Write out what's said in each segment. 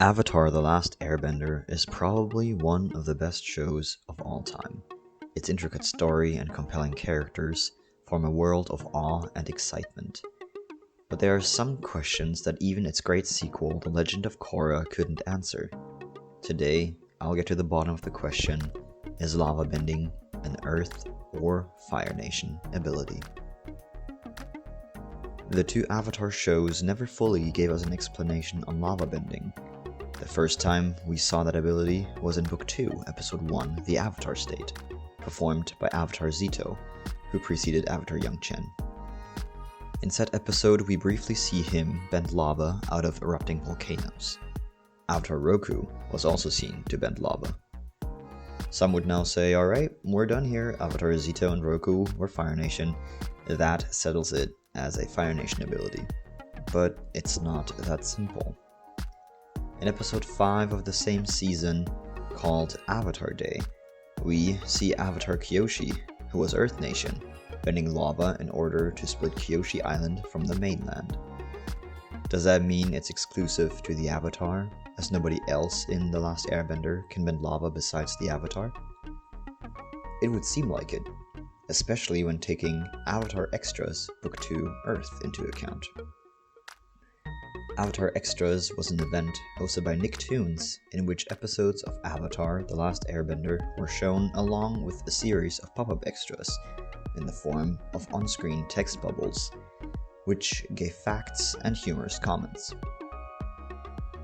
Avatar: The Last Airbender is probably one of the best shows of all time. Its intricate story and compelling characters form a world of awe and excitement. But there are some questions that even its great sequel, The Legend of Korra, couldn't answer. Today, I'll get to the bottom of the question, is Lavabending an Earth or Fire Nation ability? The two Avatar shows never fully gave us an explanation on Lavabending. The first time we saw that ability was in Book 2, Episode 1, The Avatar State, performed by Avatar Zito, who preceded Avatar Young Chen. In said episode, we briefly see him bend lava out of erupting volcanoes. Avatar Roku was also seen to bend lava. Some would now say, alright, we're done here, Avatar Zito and Roku were Fire Nation, that settles it as a Fire Nation ability. But it's not that simple. In episode 5 of the same season, called Avatar Day, we see Avatar Kyoshi, who was Earth Nation, bending lava in order to split Kyoshi Island from the mainland. Does that mean it's exclusive to the Avatar, as nobody else in The Last Airbender can bend lava besides the Avatar? It would seem like it, especially when taking Avatar Extras Book 2 Earth into account. Avatar Extras was an event hosted by Nicktoons in which episodes of Avatar: The Last Airbender were shown along with a series of pop-up extras in the form of on-screen text bubbles, which gave facts and humorous comments.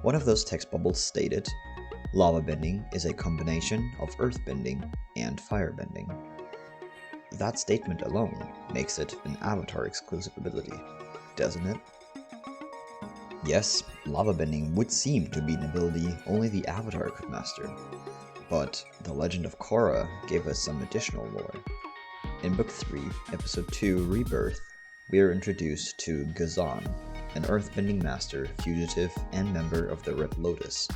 One of those text bubbles stated, "Lavabending is a combination of earthbending and firebending." That statement alone makes it an Avatar exclusive ability, doesn't it? Yes, lavabending would seem to be an ability only the Avatar could master, but The Legend of Korra gave us some additional lore. In Book 3, Episode 2, Rebirth, we are introduced to Ghazan, an earthbending master, fugitive, and member of the Red Lotus,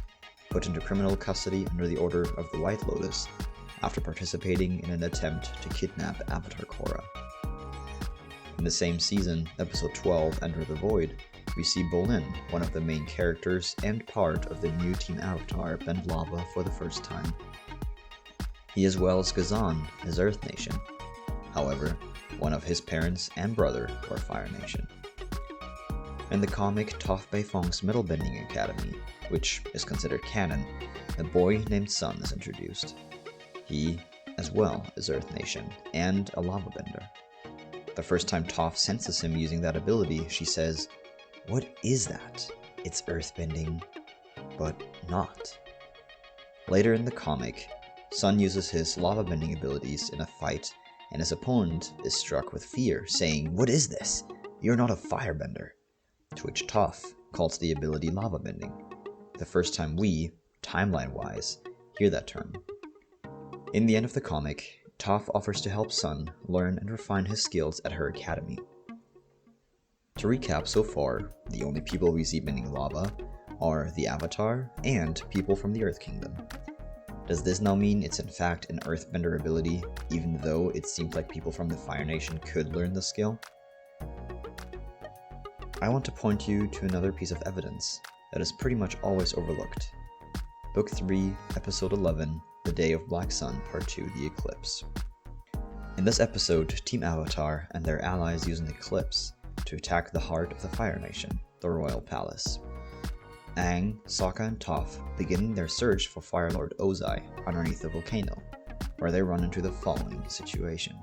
put into criminal custody under the order of the White Lotus after participating in an attempt to kidnap Avatar Korra. In the same season, Episode 12, Enter the Void, we see Bolin, one of the main characters and part of the new Team Avatar, bend lava for the first time. He, as well as Ghazan, is Earth Nation. However, one of his parents and brother were Fire Nation. In the comic Toph Beifong's Metal Bending Academy, which is considered canon, a boy named Sun is introduced. He, as well, is Earth Nation and a lavabender. The first time Toph senses him using that ability, she says, "What is that? It's earthbending, but not." Later in the comic, Sun uses his lavabending abilities in a fight, and his opponent is struck with fear, saying, "What is this? You're not a firebender." To which Toph calls the ability lavabending, the first time we, timeline-wise, hear that term. In the end of the comic, Toph offers to help Sun learn and refine his skills at her academy. To recap so far, the only people we see bending lava are the Avatar and people from the Earth Kingdom. Does this now mean it's in fact an earthbender ability, even though it seems like people from the Fire Nation could learn the skill? I want to point you to another piece of evidence that is pretty much always overlooked. Book 3, Episode 11, The Day of Black Sun, Part 2, The Eclipse. In this episode, Team Avatar and their allies use an eclipse to attack the heart of the Fire Nation, the Royal Palace. Aang, Sokka, and Toph begin their search for Fire Lord Ozai underneath the volcano, where they run into the following situation.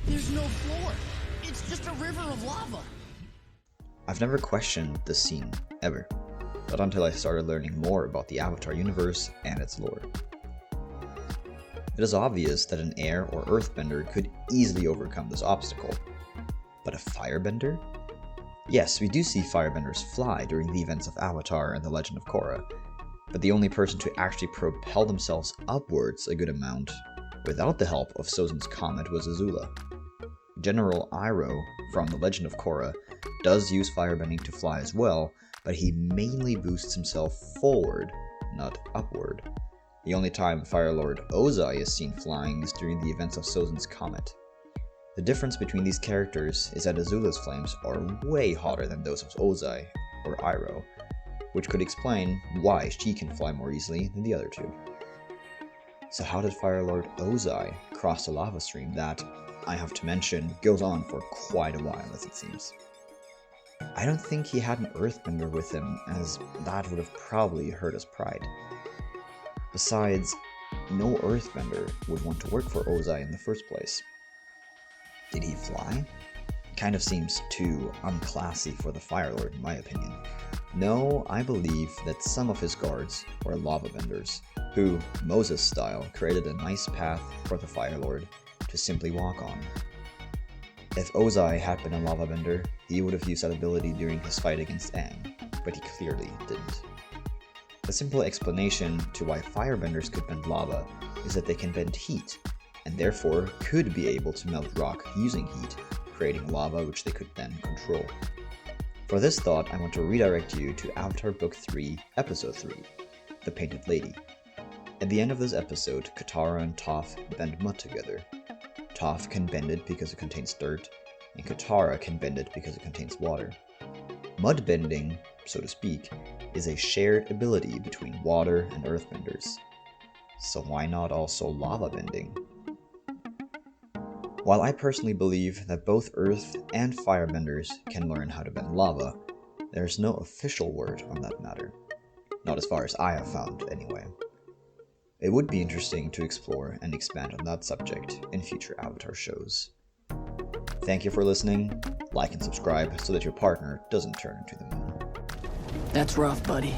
There's no floor. It's just a river of lava. I've never questioned this scene, ever. Not until I started learning more about the Avatar universe and its lore. It is obvious that an air or earthbender could easily overcome this obstacle. But a firebender? Yes, we do see firebenders fly during the events of Avatar and The Legend of Korra, but the only person to actually propel themselves upwards a good amount, without the help of Sozin's comet, was Azula. General Iroh from The Legend of Korra does use firebending to fly as well, but he mainly boosts himself forward, not upward. The only time Fire Lord Ozai is seen flying is during the events of Sozin's comet. The difference between these characters is that Azula's flames are way hotter than those of Ozai or Iroh, which could explain why she can fly more easily than the other two. So how did Fire Lord Ozai cross the lava stream that, I have to mention, goes on for quite a while as it seems? I don't think he had an earthbender with him, as that would have probably hurt his pride. Besides, no earthbender would want to work for Ozai in the first place. Did he fly? Kind of seems too unclassy for the Fire Lord in my opinion. No, I believe that some of his guards were lavabenders, who, Moses style, created a nice path for the Fire Lord to simply walk on. If Ozai had been a lavabender, he would have used that ability during his fight against Aang, but he clearly didn't. The simple explanation to why firebenders could bend lava is that they can bend heat, and therefore could be able to melt rock using heat, creating lava which they could then control. For this thought, I want to redirect you to Avatar Book 3, Episode 3, The Painted Lady. At the end of this episode, Katara and Toph bend mud together. Toph can bend it because it contains dirt, and Katara can bend it because it contains water. Mud bending, so to speak, is a shared ability between water and earthbenders. So why not also lava bending? While I personally believe that both earth and firebenders can learn how to bend lava, there is no official word on that matter. Not as far as I have found, anyway. It would be interesting to explore and expand on that subject in future Avatar shows. Thank you for listening. Like and subscribe so that your partner doesn't turn into the moon. That's rough, buddy.